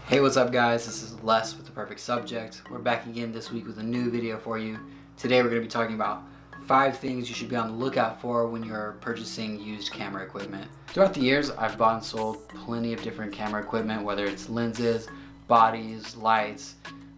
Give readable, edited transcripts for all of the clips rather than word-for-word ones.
Hey, what's up guys? This is Les with The Perfect Subject. We're back again this week with a new video for you. Today we're going to be talking about 5 things you should be on the lookout for when you're purchasing used camera equipment. Throughout the years, I've bought and sold plenty of different camera equipment, whether it's lenses, bodies, lights,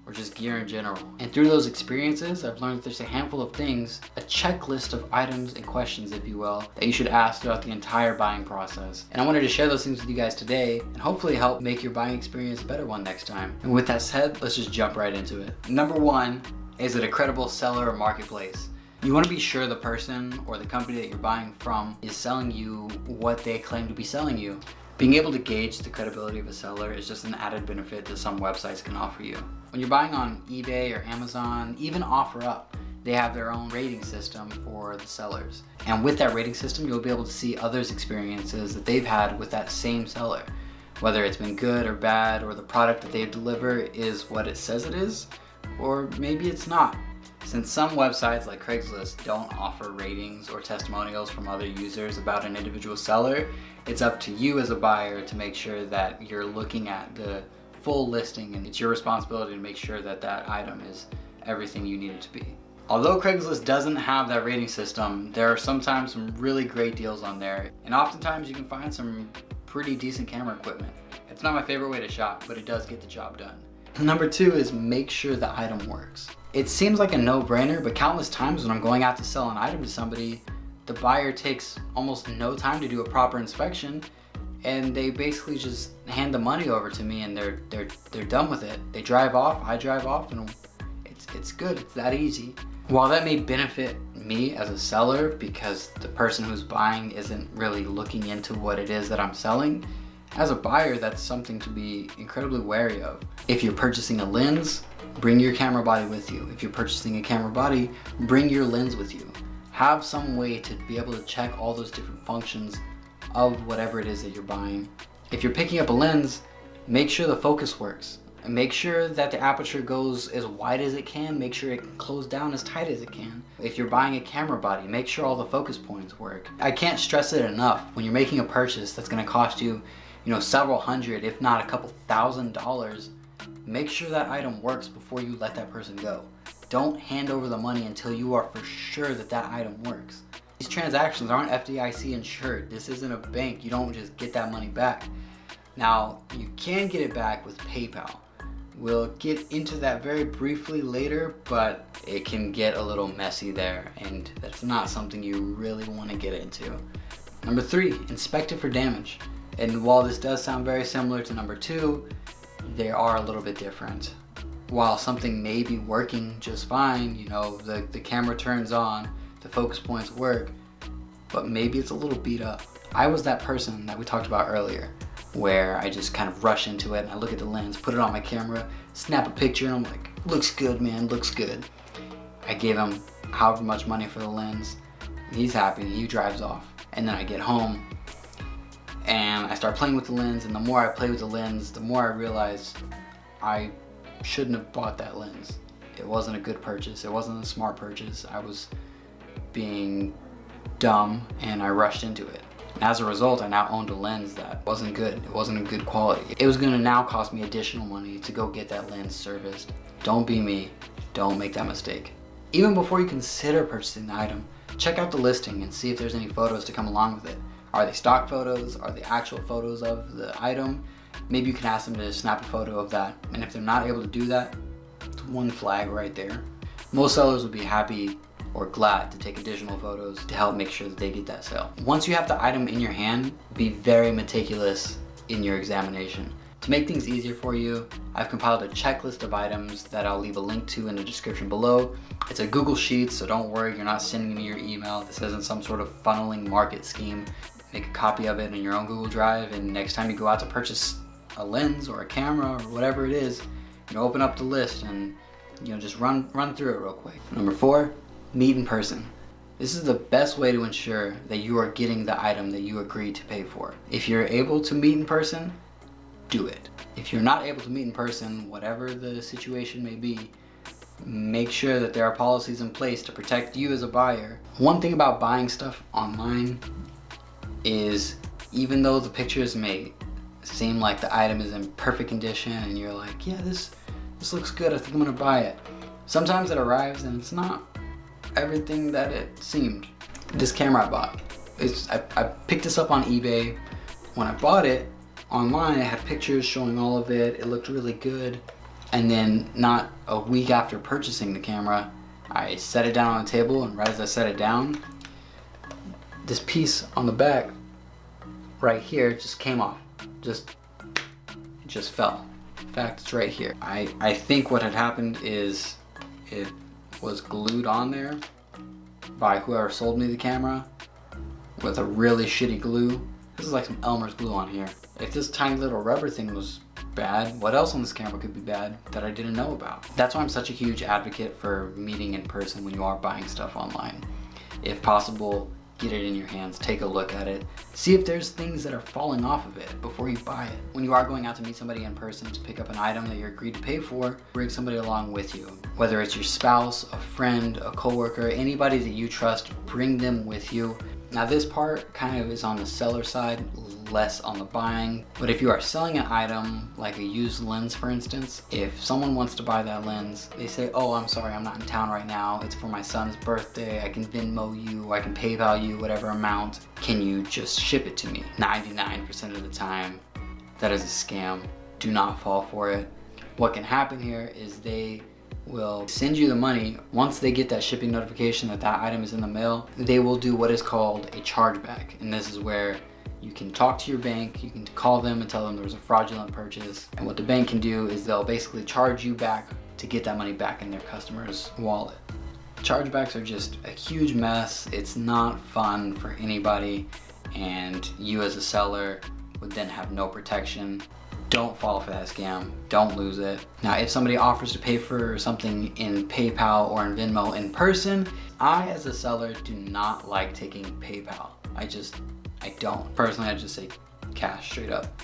or just gear in general. And through those experiences, I've learned that there's a handful of things, a checklist of items and questions, if you will, that you should ask throughout the entire buying process. And I wanted to share those things with you guys today and hopefully help make your buying experience a better one next time. And with that said, let's just jump right into it. Number 1, is it a credible seller or marketplace? You want to be sure the person or the company that you're buying from is selling you what they claim to be selling you. Being able to gauge the credibility of a seller is just an added benefit that some websites can offer you. When you're buying on eBay or Amazon, even OfferUp, they have their own rating system for the sellers. And with that rating system, you'll be able to see others' experiences that they've had with that same seller. Whether it's been good or bad, or the product that they deliver is what it says it is, or maybe it's not. Since some websites like Craigslist don't offer ratings or testimonials from other users about an individual seller, it's up to you as a buyer to make sure that you're looking at the full listing, and it's your responsibility to make sure that that item is everything you need it to be. Although Craigslist doesn't have that rating system, there are sometimes some really great deals on there, and oftentimes you can find some pretty decent camera equipment. It's not my favorite way to shop, but it does get the job done. Number 2 is make sure the item works. It seems like a no-brainer, but countless times when I'm going out to sell an item to somebody, the buyer takes almost no time to do a proper inspection, and they basically just hand the money over to me and they're done with it. They drive off, I drive off, and it's good. It's that easy. While that may benefit me as a seller because the person who's buying isn't really looking into what it is that I'm selling, as a buyer, that's something to be incredibly wary of. If you're purchasing a lens, bring your camera body with you. If you're purchasing a camera body, bring your lens with you. Have some way to be able to check all those different functions of whatever it is that you're buying. If you're picking up a lens, make sure the focus works. And make sure that the aperture goes as wide as it can. Make sure it can close down as tight as it can. If you're buying a camera body, make sure all the focus points work. I can't stress it enough. When you're making a purchase that's going to cost you, several hundred, if not a couple $1,000s, make sure that item works before you let that person go. Don't hand over the money until you are for sure that that item works. These transactions aren't FDIC insured. This isn't a bank. You don't just get that money back. Now, you can get it back with PayPal. We'll get into that very briefly later, but it can get a little messy there, and that's not something you really want to get into. Number 3, inspect it for damage. And while this does sound very similar to number 2, they are a little bit different. While something may be working just fine, the camera turns on, the focus points work, but maybe it's a little beat up. I was that person that we talked about earlier, where I just kind of rush into it and I look at the lens, put it on my camera, snap a picture, and I'm like, looks good, man, looks good. I gave him however much money for the lens, and he's happy, he drives off. And then I get home, and I start playing with the lens, and the more I play with the lens, the more I realize I shouldn't have bought that lens. It wasn't a good purchase. It wasn't a smart purchase. I was being dumb, and I rushed into it. And as a result, I now owned a lens that wasn't good. It wasn't a good quality. It was gonna now cost me additional money to go get that lens serviced. Don't be me. Don't make that mistake. Even before you consider purchasing the item, check out the listing and see if there's any photos to come along with it. Are they stock photos? Are they actual photos of the item? Maybe you can ask them to snap a photo of that. And if they're not able to do that, it's one flag right there. Most sellers would be happy or glad to take additional photos to help make sure that they get that sale. Once you have the item in your hand, be very meticulous in your examination. To make things easier for you, I've compiled a checklist of items that I'll leave a link to in the description below. It's a Google Sheets, so don't worry, you're not sending me your email. This isn't some sort of funneling market scheme. Make a copy of it in your own Google Drive, and next time you go out to purchase a lens or a camera or whatever it is, open up the list and just run through it real quick. Number 4, meet in person. This is the best way to ensure that you are getting the item that you agreed to pay for. If you're able to meet in person, do it. If you're not able to meet in person, whatever the situation may be, make sure that there are policies in place to protect you as a buyer. One thing about buying stuff online is even though the pictures may seem like the item is in perfect condition and you're like, yeah, this looks good, I think I'm gonna buy it. Sometimes it arrives and it's not everything that it seemed. This camera I bought, I picked this up on eBay. When I bought it online, it had pictures showing all of it. It looked really good. And then not a week after purchasing the camera, I set it down on the table, and right as I set it down, this piece on the back right here just came off. It just fell. In fact, it's right here. I think what had happened is it was glued on there by whoever sold me the camera with a really shitty glue. This is like some Elmer's glue on here. If this tiny little rubber thing was bad, what else on this camera could be bad that I didn't know about? That's why I'm such a huge advocate for meeting in person when you are buying stuff online. If possible, get it in your hands, take a look at it, see if there's things that are falling off of it before you buy it. When you are going out to meet somebody in person to pick up an item that you're agreed to pay for, bring somebody along with you. Whether it's your spouse, a friend, a coworker, anybody that you trust, bring them with you. Now this part kind of is on the seller side, less on the buying. But if you are selling an item, like a used lens for instance, if someone wants to buy that lens, they say, oh, I'm sorry, I'm not in town right now. It's for my son's birthday. I can Venmo you, I can PayPal you, whatever amount. Can you just ship it to me? 99% of the time, that is a scam. Do not fall for it. What can happen here is they will send you the money. Once they get that shipping notification that that item is in the mail, they will do what is called a chargeback. And this is where you can talk to your bank, you can call them and tell them there was a fraudulent purchase. And what the bank can do is they'll basically charge you back to get that money back in their customer's wallet. Chargebacks are just a huge mess. It's not fun for anybody, and you as a seller would then have no protection. Don't fall for that scam. Don't lose it. Now, if somebody offers to pay for something in PayPal or in Venmo in person, I as a seller do not like taking PayPal. I don't. Personally, I just say cash straight up.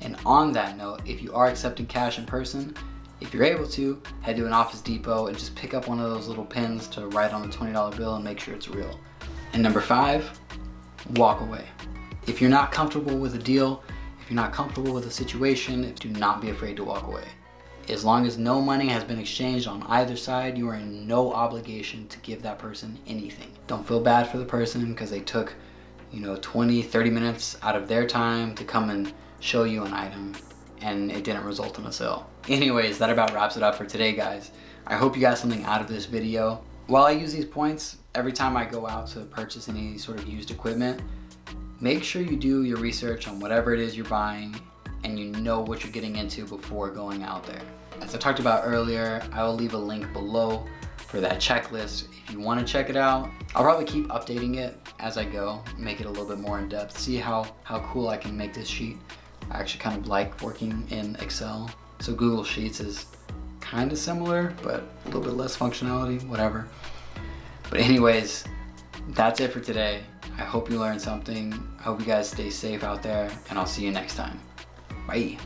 And on that note, if you are accepting cash in person, if you're able to, head to an Office Depot and just pick up one of those little pins to write on the $20 bill and make sure it's real. And number 5, walk away. If you're not comfortable with a deal, if you're not comfortable with a situation, do not be afraid to walk away. As long as no money has been exchanged on either side, you are in no obligation to give that person anything. Don't feel bad for the person because they took 20, 30 minutes out of their time to come and show you an item and it didn't result in a sale. Anyways, that about wraps it up for today, guys. I hope you got something out of this video. While I use these points, every time I go out to purchase any sort of used equipment, make sure you do your research on whatever it is you're buying and you know what you're getting into before going out there. As I talked about earlier, I will leave a link below for that checklist. If you want to check it out, I'll probably keep updating it as I go, make it a little bit more in depth, see how cool I can make this sheet. I actually kind of like working in Excel. So Google Sheets is kind of similar, but a little bit less functionality, whatever. But anyways, that's it for today. I hope you learned something. I hope you guys stay safe out there, and I'll see you next time. Bye.